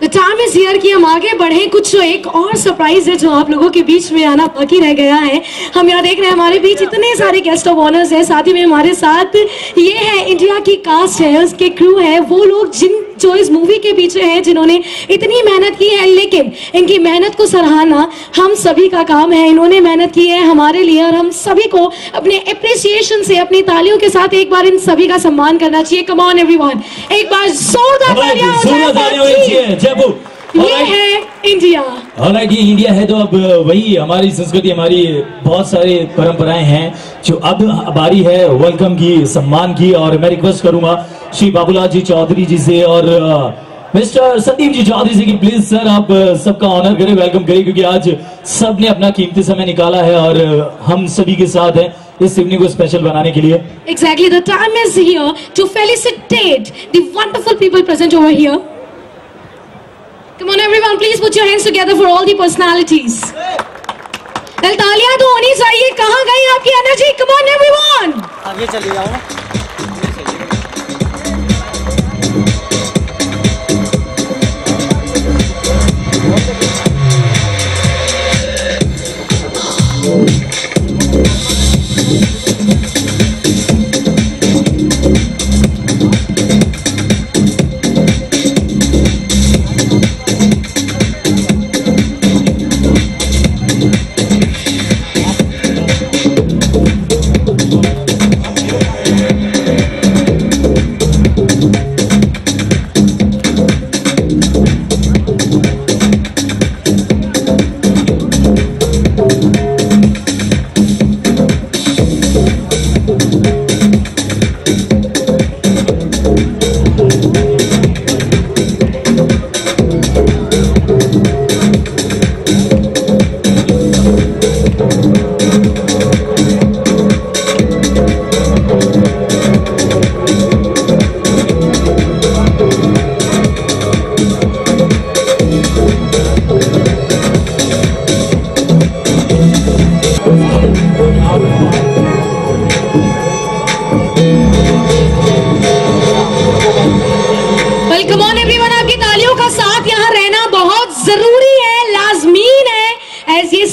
The time is here कि हम आगे बढ़े। कुछ एक और सरप्राइज है जो आप लोगों के बीच में आना बाकी रह गया है। हम यहाँ देख रहे हैं हमारे बीच इतने सारे गेस्ट ऑफ ऑनर्स हैं, साथ ही में हमारे साथ ये है इंडिया की कास्ट है, उसके क्रू है, वो लोग जो इस मूवी के पीछे हैं, जिन्होंने इतनी मेहनत की है। लेकिन इनकी मेहनत को सराहना हम सभी का काम है। इन्होंने मेहनत की है हमारे लिए और हम सभी को अपने एप्रिसिएशन से, अपनी तालियों के साथ एक बार इन सभी का सम्मान करना चाहिए। कम ऑन एवरीवन, एक बार जोरदार तालियां हो जाए। ये है इंडिया। हालांकि इंडिया है तो अब वही हमारी संस्कृति, हमारी बहुत सारी परंपराएं हैं जो अब बारी है वेलकम की, सम्मान की। और मैं रिक्वेस्ट करूंगा श्री बाबूलाल जी चौधरी जी से और मिस्टर संदीप जी चौधरी जी की प्लीज सर आप सबका ऑनर करें, वेलकम करें, क्योंकि आज सब ने अपना कीमती समय निकाला है और हम सभी के साथ हैं इस इवनिंग को स्पेशल बनाने के लिए। Exactly, the time is here to felicitate the wonderful people present over here. Come on everyone, please put your hands together for all the personalities. तालियां तो होनी चाहिए। कहाँ गई आपकी एनर्जी? Come on everyone. आगे चले जाओ।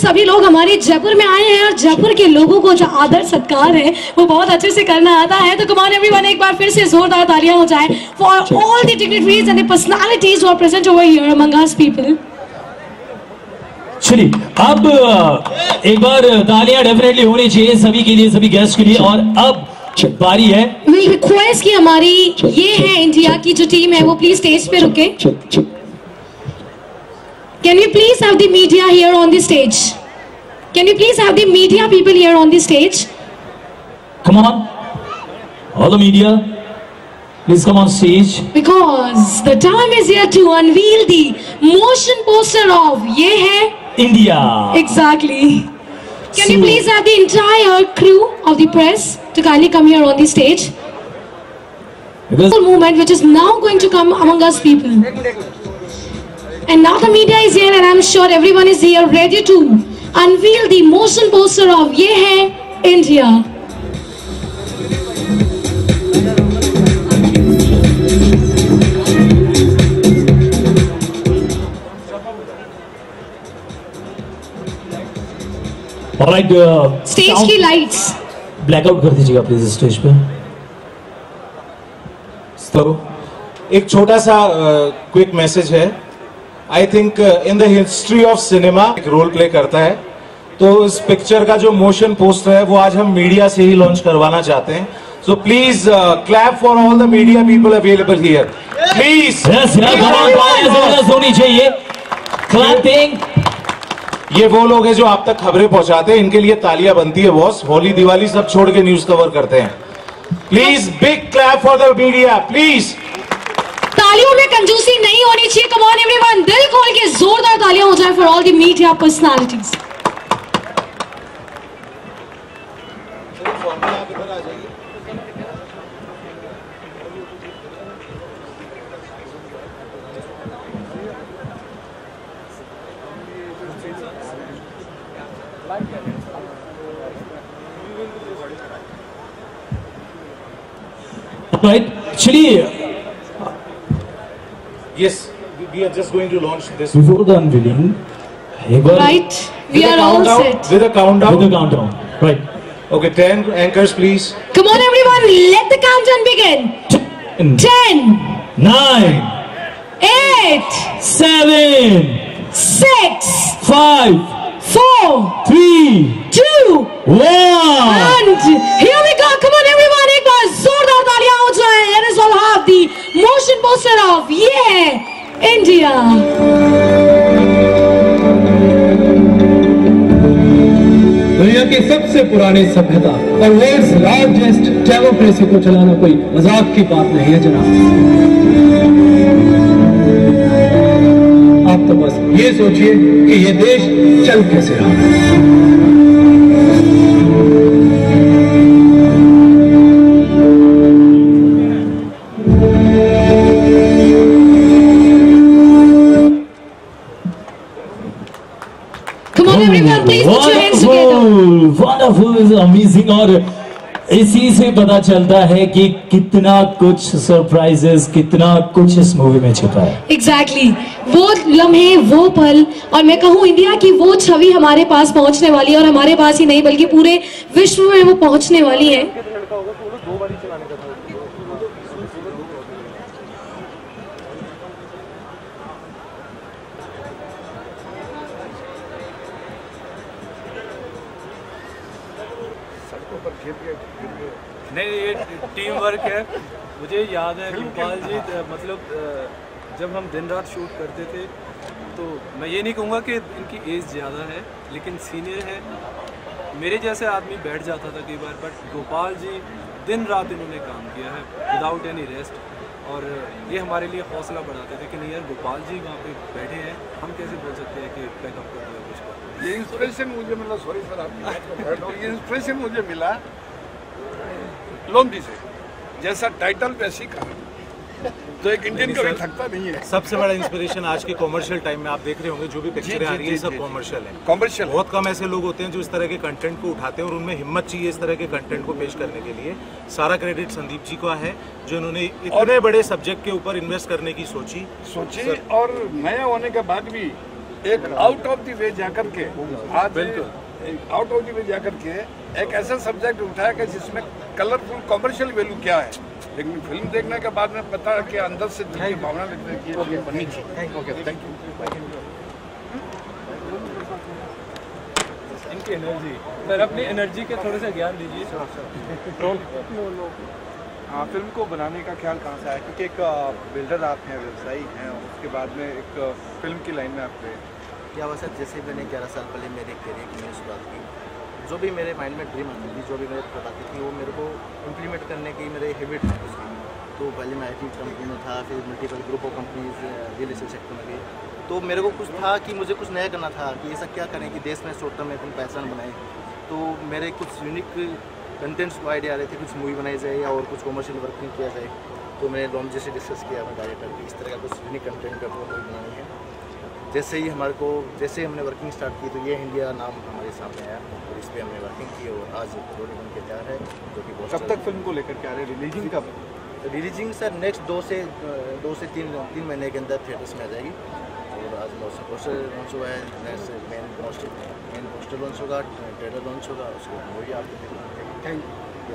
सभी लोग हमारे जयपुर में आए हैं और जयपुर के लोगों को जो आदर सत्कार है वो बहुत अच्छे से करना आता है। तो कम ऑन एवरीवन, एक बार फिर से जोरदार तालियां हो जाए for all the dignitaries and the personalities who are present over here among us people. चलिए अब एक बार तालियां डेफिनेटली होनी चाहिए सभी के लिए, सभी गेस्ट के लिए। और अब बारी है, विल रिक्वेस्ट कि हमारी ये है इंडिया की जो टीम है वो प्लीज स्टेज पे रुके। Can we please have the media here on the stage? Can we please have the media people here on the stage? Come on, all the media, please come on stage. Because the time is here to unveil the motion poster of ये है India. Exactly. Can you please have the entire crew of the press to kindly come here on the stage? Because movement which is now going to come among us people. And now the media is here and I'm sure everyone is here ready to unveil the motion poster of ये है India. Alright, stage की lights blackout कर दीजिएगा please stage पे। तो एक छोटा सा क्विक मैसेज है। I think in the history of cinema एक रोल प्ले करता है, तो इस पिक्चर का जो मोशन पोस्टर है वो आज हम मीडिया से ही लॉन्च करवाना चाहते हैं। So please clap for all the media people available here please. होनी चाहिए क्लैपिंग। ये वो लोग हैं जो आप तक खबरें पहुंचाते हैं, इनके लिए तालियां बनती है बॉस। होली दिवाली सब छोड़ के न्यूज कवर करते हैं। Please big clap for the media please. तालियों में कंजूसी नहीं होनी चाहिए। कम ऑन एवरीवन, दिल खोल के जोरदार तालियां हो जाए for all the media personalities. Right, चलिए। Yes, we are just going to launch this. Before the unveiling, एक बार Right, we With a are all countdown, set. With a countdown. with the countdown, right? Okay, 10 anchors, please. Come on, everyone, let the countdown begin. 10, 9, 8, 7, 6, 5, 4, 3, 2, 1. and here we go. Come on, everyone, एक बार जोरदार तालियां हो जाए. Let us all have the motion poster of India. दुनिया की सबसे पुरानी सभ्यता और वर्ल्ड्स लार्जेस्ट डेमोक्रेसी को चलाना कोई मजाक की बात नहीं है जनाब। आप तो बस ये सोचिए कि ये देश चल कैसे रहा। Come on, everyone, please put your hands together. Wonderful, amazing और इसी से पता चलता है कि कितना कुछ सरप्राइजेस, कितना कुछ इस मूवी में छिपा है। Exactly, वो लम्हे, वो पल, और मैं कहूँ इंडिया की वो छवि हमारे पास पहुंचने वाली है, और हमारे पास ही नहीं बल्कि पूरे विश्व में वो पहुंचने वाली है। नहीं, ये टीम वर्क है। मुझे याद है गोपाल जी, मतलब जब हम दिन रात शूट करते थे तो मैं ये नहीं कहूँगा कि इनकी एज ज़्यादा है, लेकिन सीनियर है। मेरे जैसे आदमी बैठ जाता था कई बार, बट गोपाल जी दिन रात इन्होंने काम किया है विदाउट एनी रेस्ट, और ये हमारे लिए हौसला बढ़ाते थे कि नहीं यार, गोपाल जी वहाँ पे बैठे हैं, हम कैसे बोल सकते हैं कि बैकअप कर दिया कुछ का। ये इंस्पिरेशन मुझे मतलब, सॉरी सर आपकी बात को काट रहा हूं, ये इंस्पिरेशन मुझे मिला लोमड़ी से, जैसा टाइटल वैसी कहानी, तो एक इंडियन कभी थकता नहीं है। सबसे बड़ा इंस्पिरेशन आज के कॉमर्शियल टाइम में आप देख रहे होंगे जो भी पिक्चरें आ रही है सब कॉमर्शियल है। कॉमर्शियल बहुत कम ऐसे लोग होते हैं जो इस तरह के कंटेंट को उठाते हैं और उनमें हिम्मत चाहिए इस तरह के कंटेंट को पेश करने के लिए। सारा क्रेडिट संदीप जी का है जो इन्होंने इतने बड़े सब्जेक्ट के ऊपर इन्वेस्ट करने की सोची और नया होने के बाद भी एक आउट ऑफ द वे जाकर के आज आउट ऑफ द वे जाकर के एक ऐसा सब्जेक्ट उठाया कि जिसमें कलरफुल कॉमर्शियल वैल्यू क्या है, लेकिन फिल्म देखने के बाद में पता है कि अंदर से दिल की भावना लगती है कि ये चीज़ बननी चाहिए। Okay, thank you. इनकी एनर्जी, सर अपनी एनर्जी के थोड़े से ज्ञान दीजिए। हाँ, फिल्म को बनाने का ख्याल कहाँ से आया? क्योंकि एक बिल्डर आप हैं, व्यवसायी हैं, और उसके बाद में एक फिल्म की लाइन में आप गए। क्या हुआ सर, जैसे मैंने 11 साल पहले मेरे करियर की मैंने शुरुआत की, जो भी मेरे माइंड में ड्रीम आती थी, जो भी मेरे बताती थी, वो मेरे को इम्प्लीमेंट करने की मेरे हैबिट थी उसकी। तो पहले मैं IT कंपनी में था, फिर multiple group of companies real estate sector में गई। तो मेरे को कुछ था कि मुझे कुछ नया करना था कि ऐसा क्या करें कि देश में शॉर्ट टर्म में अपन पहचान बनाए। तो मेरे कुछ यूनिक कंटेंट्स को आइडिया आ रहे थे, कुछ मूवी बनाई जाए या और कुछ कॉमर्शियल वर्किंग किया जाए। तो मैंने लोमड़ी से डिस्कस किया अपने डायरेक्टर की, इस तरह का कुछ यूनिक कंटेंट पे मूवी बनानी है। जैसे ही जैसे हमने वर्किंग स्टार्ट की तो ये इंडिया नाम हमारे सामने आया और इस पर हमने वर्किंग की और आज रोड बन के तैयार है, जो कि बहुत। कब तक फिल्म को लेकर के आ रहे हैं? रिलीजिंग कब? रिलीजिंग सर नेक्स्ट 2 से 3 महीने के अंदर थिएटर्स में आ जाएगी। और आज पोस्टर लॉन्च हुआ है, नेक्स्ट मेन पोस्टर लॉन्च होगा, ट्रेलर लॉन्च होगा, उसको मूवी आपको देखेंगे। Thank you.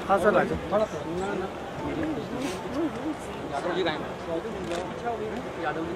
हाँ सर, थोड़ा सा यादव जी गाएंगे। यादव जी